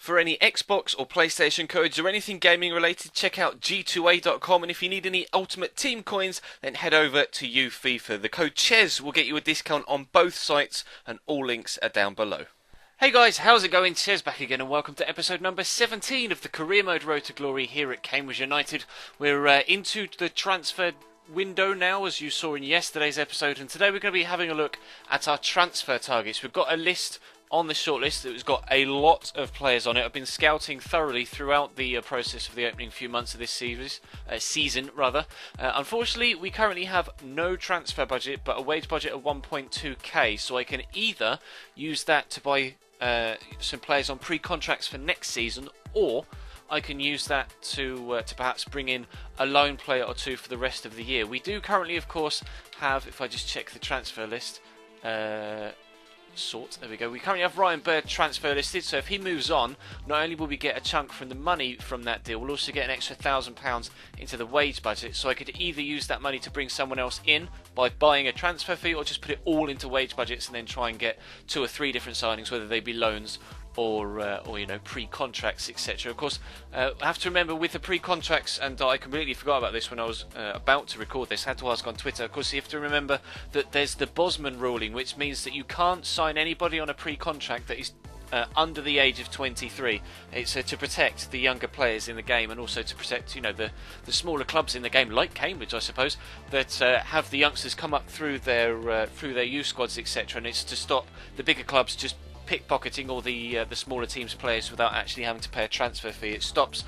For any Xbox or PlayStation codes or anything gaming related, check out g2a.com, and if you need any Ultimate Team coins, then head over to FIFA. The code CHES will get you a discount on both sites, and all links are down below. Hey guys, how's it going? Ches back again, and welcome to episode number 17 of the Career Mode Road to Glory here at Cambridge United. We're into the transfer window now, as you saw in yesterday's episode, and today we're going to be having a look at our transfer targets. We've got a list on the shortlist that has got a lot of players on it. I've been scouting thoroughly throughout the process of the opening few months of this season. Unfortunately, we currently have no transfer budget, but a wage budget of 1.2k, so I can either use that to buy some players on pre-contracts for next season, or I can use that to perhaps bring in a loan player or two for the rest of the year. We do currently, of course, have, if I just check the transfer list, there we go. We currently have Ryan Bird transfer listed, so if he moves on, not only will we get a chunk from the money from that deal, we'll also get an extra £1,000 into the wage budget, so I could either use that money to bring someone else in by buying a transfer fee, or just put it all into wage budgets and then try and get 2 or 3 different signings, whether they be loans or you know, pre-contracts, etc. Of course, I have to remember with the pre-contracts, and I completely forgot about this when I was about to record this, had to ask on Twitter. Of course, you have to remember that there's the Bosman ruling, which means that you can't sign anybody on a pre-contract that is under the age of 23. It's to protect the younger players in the game, and also to protect, you know, the smaller clubs in the game, like Cambridge, I suppose, that have the youngsters come up through their youth squads, etc. And it's to stop the bigger clubs just pickpocketing all the smaller teams' players without actually having to pay a transfer fee. It stops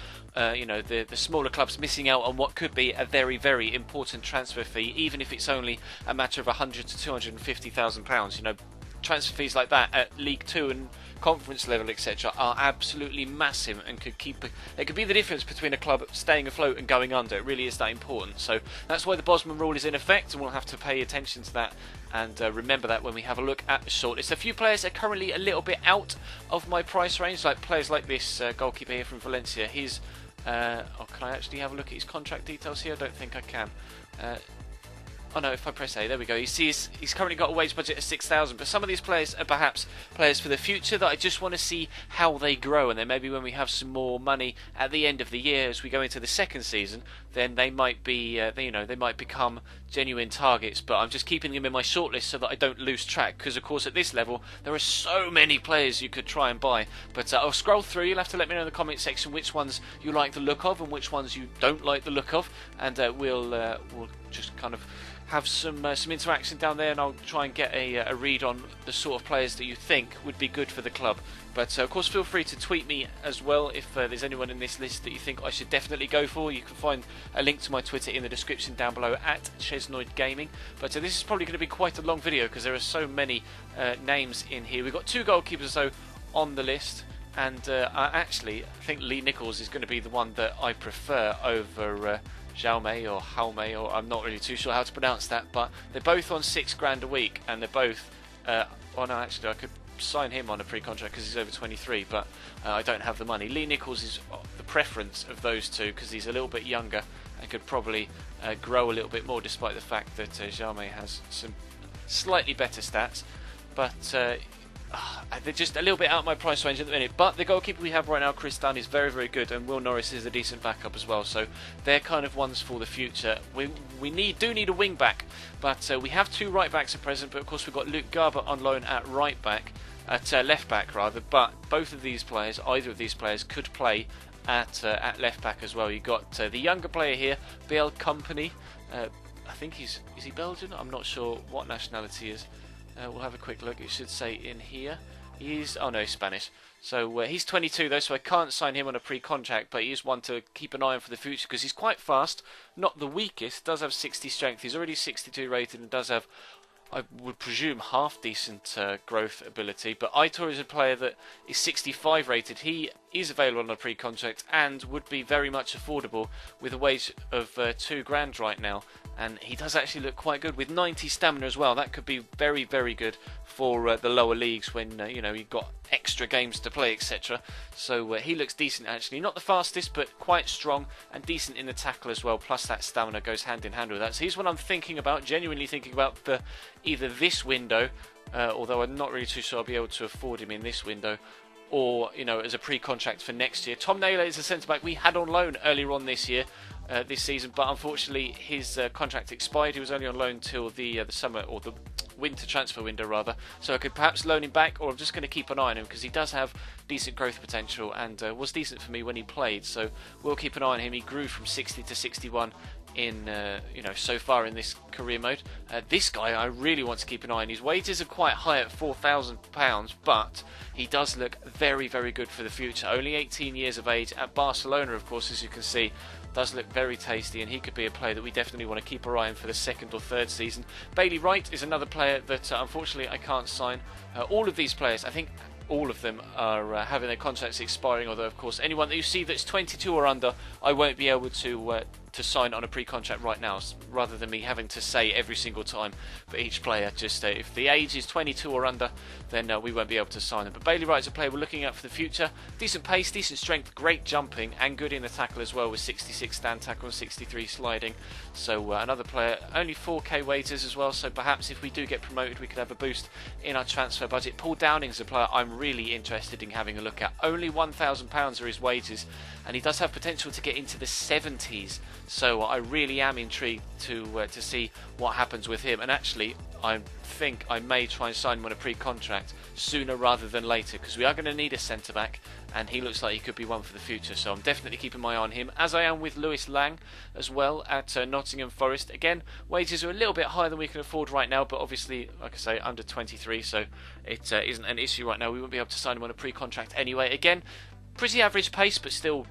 you know, the smaller clubs missing out on what could be a very, very important transfer fee, even if it's only a matter of £100,000 to £250,000. You know, transfer fees like that at League 2 and conference level, etc., are absolutely massive, and could be the difference between a club staying afloat and going under. It really is that important. So that's why the Bosman rule is in effect, and we'll have to pay attention to that and remember that when we have a look at the shortlist. A few players are currently a little bit out of my price range, like players like this goalkeeper here from Valencia. He's can I actually have a look at his contract details here? I don't think I can. Oh no, if I press A, there we go. You see he's currently got a wage budget of 6,000, but some of these players are perhaps players for the future that I just want to see how they grow, and then maybe when we have some more money at the end of the year as we go into the second season, then they might be, they might become genuine targets. But I'm just keeping them in my shortlist so that I don't lose track, because of course at this level there are so many players you could try and buy. But I'll scroll through. You'll have to let me know in the comment section which ones you like the look of and which ones you don't like the look of, and we'll just kind of have some interaction down there, and I'll try and get a read on the sort of players that you think would be good for the club. But of course, feel free to tweet me as well if there's anyone in this list that you think I should definitely go for. You can find a link to my Twitter in the description down below at Chesnoid Gaming. But this is probably going to be quite a long video because there are so many names in here. We've got 2 goalkeepers though on the list, and I think Lee Nichols is going to be the one that I prefer over Jaume or Jaume, or I'm not really too sure how to pronounce that, but they're both on £6,000 a week, and they're both oh no, actually I could sign him on a pre-contract because he's over 23, but I don't have the money. Lee Nichols is the preference of those two because he's a little bit younger and could probably grow a little bit more, despite the fact that Jaume has some slightly better stats, but they're just a little bit out of my price range at the minute. But the goalkeeper we have right now, Chris Dunn, is very, very good, and Will Norris is a decent backup as well, so they're kind of ones for the future. We do need a wing back, but we have 2 right backs at present. But of course we've got Luke Garber on loan at right back, at left back rather. But both of these players, either of these players, could play at left back as well. You've got the younger player here, Biel Company. I think is he Belgian? I'm not sure what nationality he is. We'll have a quick look. It should say in here. He's Spanish. So he's 22 though, so I can't sign him on a pre-contract, but he is one to keep an eye on for the future because he's quite fast, not the weakest, does have 60 strength, he's already 62 rated, and does have, I would presume, half decent growth ability. But Aitor is a player that is 65 rated. He is available on a pre-contract and would be very much affordable with a wage of £2,000 right now. And he does actually look quite good with 90 stamina as well. That could be very, very good for the lower leagues when you know, you've got extra games to play, etc. So he looks decent actually. Not the fastest, but quite strong and decent in the tackle as well. Plus that stamina goes hand in hand with that. So he's what I'm thinking about, genuinely thinking about for either this window, although I'm not really too sure I'll be able to afford him in this window, or as a pre-contract for next year. Tom Naylor is a centre-back we had on loan earlier on this season, but unfortunately his contract expired. He was only on loan till the summer, or the winter transfer window rather, so I could perhaps loan him back, or I'm just going to keep an eye on him because he does have decent growth potential and was decent for me when he played, so we'll keep an eye on him. He grew from 60 to 61 in so far in this career mode. This guy I really want to keep an eye on. His wages are quite high at £4,000, but he does look very, very good for the future. Only 18 years of age at Barcelona, of course, as you can see. Does look very tasty, and he could be a player that we definitely want to keep our eye on for the second or third season. Bailey Wright is another player that unfortunately I can't sign. All of these players, I think all of them are having their contracts expiring, although of course anyone that you see that's 22 or under, I won't be able to sign on a pre-contract right now, rather than me having to say every single time for each player. Just if the age is 22 or under, then we won't be able to sign them. But Bailey Wright's a player we're looking at for the future. Decent pace, decent strength, great jumping, and good in the tackle as well, with 66 stand tackle and 63 sliding. So another player, only 4k wages as well, so perhaps if we do get promoted we could have a boost in our transfer budget. Paul Downing's a player I'm really interested in having a look at. Only £1,000 are his wages, and he does have potential to get into the 70s. So I really am intrigued to see what happens with him, and actually I think I may try and sign him on a pre-contract sooner rather than later, because we are going to need a centre-back, and he looks like he could be one for the future, so I'm definitely keeping my eye on him, as I am with Lewis Lang as well at Nottingham Forest. Again, wages are a little bit higher than we can afford right now, but obviously, like I say, under 23, so it isn't an issue right now. We won't be able to sign him on a pre-contract anyway. Again, pretty average pace, but still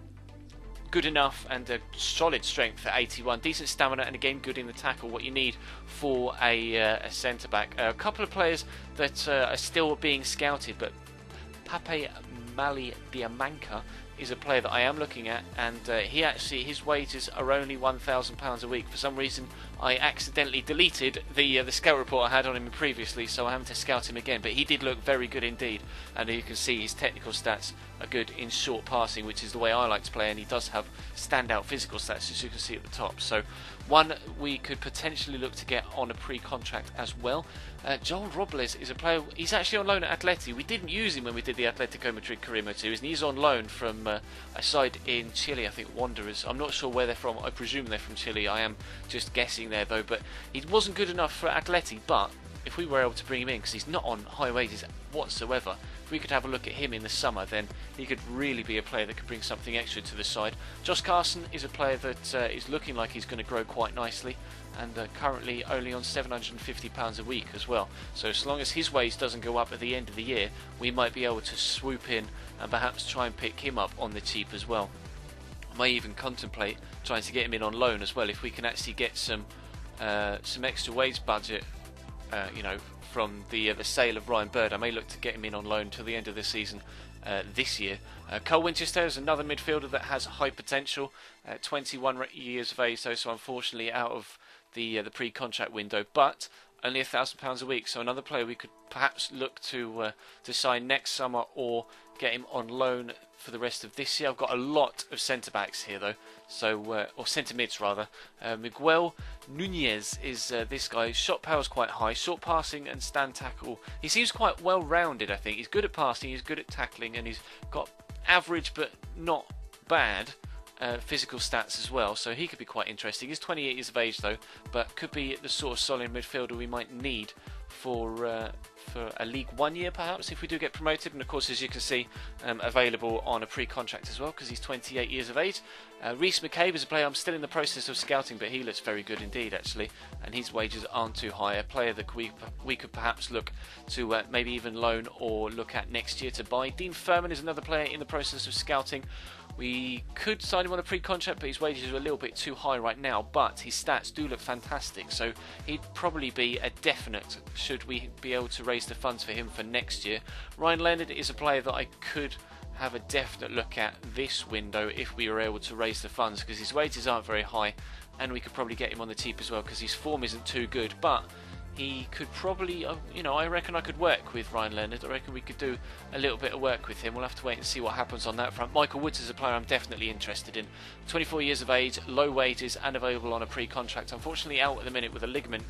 good enough, and a solid strength for 81, decent stamina, and again good in the tackle, what you need for a centre-back. A couple of players that are still being scouted, but Pape Mali Diamanca is a player that I am looking at, and his wages are only £1,000 a week. For some reason I accidentally deleted the scout report I had on him previously, so I'm having to scout him again, but he did look very good indeed, and you can see his technical stats are good in short passing, which is the way I like to play, and he does have standout physical stats, as you can see at the top. So one we could potentially look to get on a pre-contract as well. Joel Robles is a player, he's actually on loan at Atleti. We didn't use him when we did the Atletico Madrid career mode 2, and he's on loan from a side in Chile, I think Wanderers. I'm not sure where they're from, I presume they're from Chile, I am just guessing there though, but he wasn't good enough for Atleti, but if we were able to bring him in, because he's not on high wages whatsoever, if we could have a look at him in the summer, then he could really be a player that could bring something extra to the side. Josh Carson is a player that is looking like he's going to grow quite nicely, and currently only on £750 a week as well. So as long as his wage doesn't go up at the end of the year, we might be able to swoop in and perhaps try and pick him up on the cheap as well. I may even contemplate trying to get him in on loan as well, if we can actually get some extra wage budget, from the sale of Ryan Bird. I may look to get him in on loan till the end of the season this year. Cole Winchester is another midfielder that has high potential, 21 years of age, so unfortunately out of the pre-contract window, but only £1,000 a week, so another player we could perhaps look to sign next summer, or get him on loan for the rest of this year. I've got a lot of centre-backs here though, so or centre-mids rather. Miguel Nunez is this guy. Shot power is quite high, short passing and stand tackle. He seems quite well-rounded, I think. He's good at passing, he's good at tackling, and he's got average but not bad physical stats as well, so he could be quite interesting. He's 28 years of age though, but could be the sort of solid midfielder we might need for a League 1 year perhaps, if we do get promoted. And of course, as you can see, available on a pre-contract as well, because he's 28 years of age. Reece McCabe is a player I'm still in the process of scouting, but he looks very good indeed actually, and his wages aren't too high. A player that we could perhaps look to maybe even loan or look at next year to buy. Dean Furman is another player in the process of scouting. We could sign him on a pre-contract, but his wages are a little bit too high right now, but his stats do look fantastic, so he'd probably be a definite should we be able to raise the funds for him for next year. Ryan Leonard is a player that I could have a definite look at this window if we were able to raise the funds, because his wages aren't very high, and we could probably get him on the cheap as well, because his form isn't too good, but he could probably, I reckon I could work with Ryan Leonard. I reckon we could do a little bit of work with him. We'll have to wait and see what happens on that front. Michael Woods is a player I'm definitely interested in. 24 years of age, low wages, and available on a pre-contract. Unfortunately out at the minute with a ligament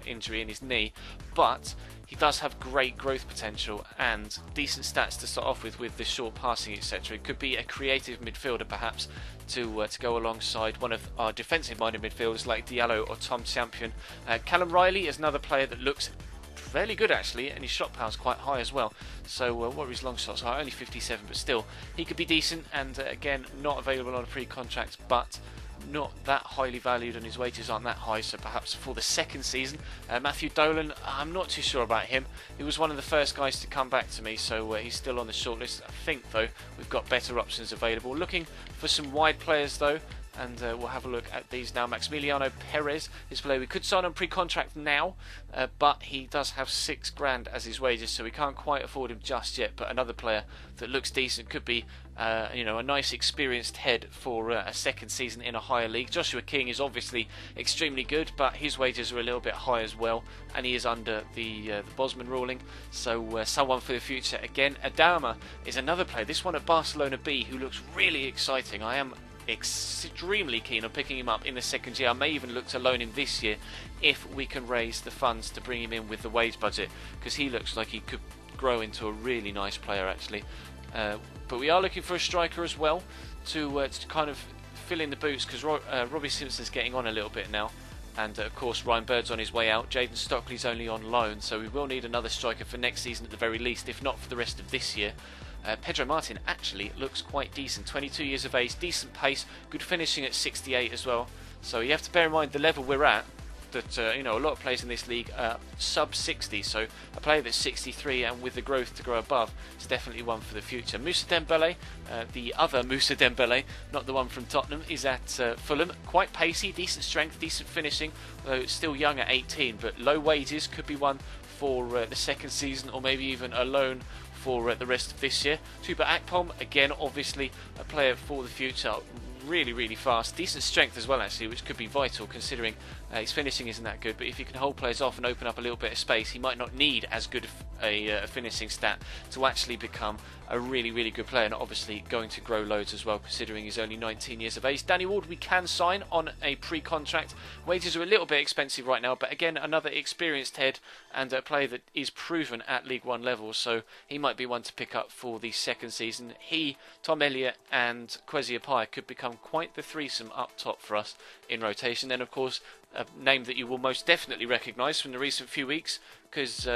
injury in his knee, but he does have great growth potential and decent stats to start off with the short passing, etc. It could be a creative midfielder perhaps to go alongside one of our defensive-minded midfielders like Diallo or Tom Champion. Callum Riley is another player that looks fairly good actually, and his shot power is quite high as well. So what are his long shots? Are only 57, but still he could be decent. And again, not available on a pre-contract, but not that highly valued, and his wages aren't that high, so perhaps for the second season. Matthew Dolan, I'm not too sure about him. He was one of the first guys to come back to me, so he's still on the shortlist. I think though we've got better options available. Looking for some wide players though, and we'll have a look at these now. Maximiliano Perez is a player we could sign on pre-contract now, but he does have £6,000 as his wages, so we can't quite afford him just yet. But another player that looks decent, could be a nice experienced head for a second season in a higher league. Joshua King is obviously extremely good, but his wages are a little bit high as well, and he is under the Bosman ruling, so someone for the future. Again, Adama is another player, this one at Barcelona B, who looks really exciting. I am extremely keen on picking him up in the second year. I may even look to loan him this year if we can raise the funds to bring him in with the wage budget, because he looks like he could grow into a really nice player actually. But we are looking for a striker as well to kind of fill in the boots, because Robbie Simpson's getting on a little bit now, and of course Ryan Bird's on his way out. Jaden Stockley's only on loan, so we will need another striker for next season at the very least, if not for the rest of this year. Pedro Martin actually looks quite decent, 22 years of age, decent pace, good finishing at 68 as well. So you have to bear in mind the level we're at, that a lot of players in this league are sub 60, so a player that's 63 and with the growth to grow above is definitely one for the future. Moussa Dembele, the other Moussa Dembele, not the one from Tottenham, is at Fulham. Quite pacey, decent strength, decent finishing, though still young at 18, but low wages, could be one for the second season, or maybe even a loan for the rest of this year. Tuba Akpom, again obviously a player for the future, really fast, decent strength as well actually, which could be vital considering his finishing isn't that good, but if he can hold players off and open up a little bit of space, he might not need as good a finishing stat to actually become a really good player, and obviously going to grow loads as well considering he's only 19 years of age. Danny Ward we can sign on a pre-contract. Wages are a little bit expensive right now, but again another experienced head and a player that is proven at League 1 level, so he might be one to pick up for the second season. He, Tom Elliott and Kwesi Appiah could become quite the threesome up top for us in rotation. Then of course a name that you will most definitely recognise from the recent few weeks, because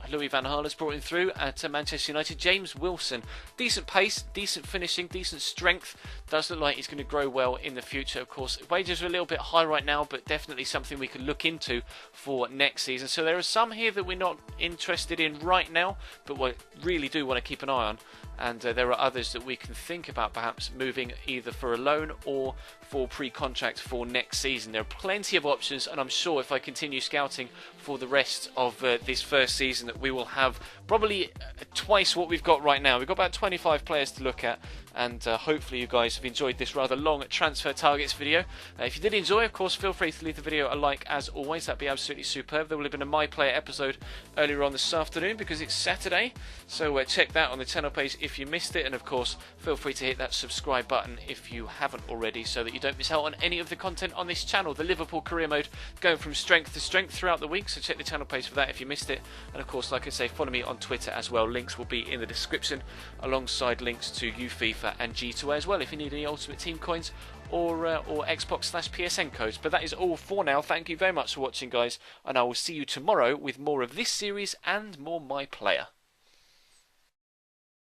Louis van Gaal has brought him through at Manchester United. James Wilson, decent pace, decent finishing, decent strength, does look like he's going to grow well in the future. Of course wages are a little bit high right now, but definitely something we can look into for next season. So there are some here that we're not interested in right now, but we really do want to keep an eye on, and there are others that we can think about perhaps moving either for a loan or for pre-contract for next season. There are plenty of options, and I'm sure if I continue scouting for the rest of this first season that we will have probably twice what we've got right now. We've got about 25 players to look at, and hopefully you guys have enjoyed this rather long transfer targets video. If you did enjoy, of course, feel free to leave the video a like as always. That'd be absolutely superb. There will have been a My Player episode earlier on this afternoon because it's Saturday, so check that on the channel page if you missed it, and of course feel free to hit that subscribe button if you haven't already, so that you don't miss out on any of the content on this channel. The Liverpool career mode going from strength to strength throughout the week, so check the channel page for that if you missed it. And of course, like I say, follow me on Twitter as well. Links will be in the description, alongside links to UFIFA and G2A as well if you need any Ultimate Team coins or Xbox/PSN codes. But that is all for now. Thank you very much for watching, guys, and I will see you tomorrow with more of this series and more My Player.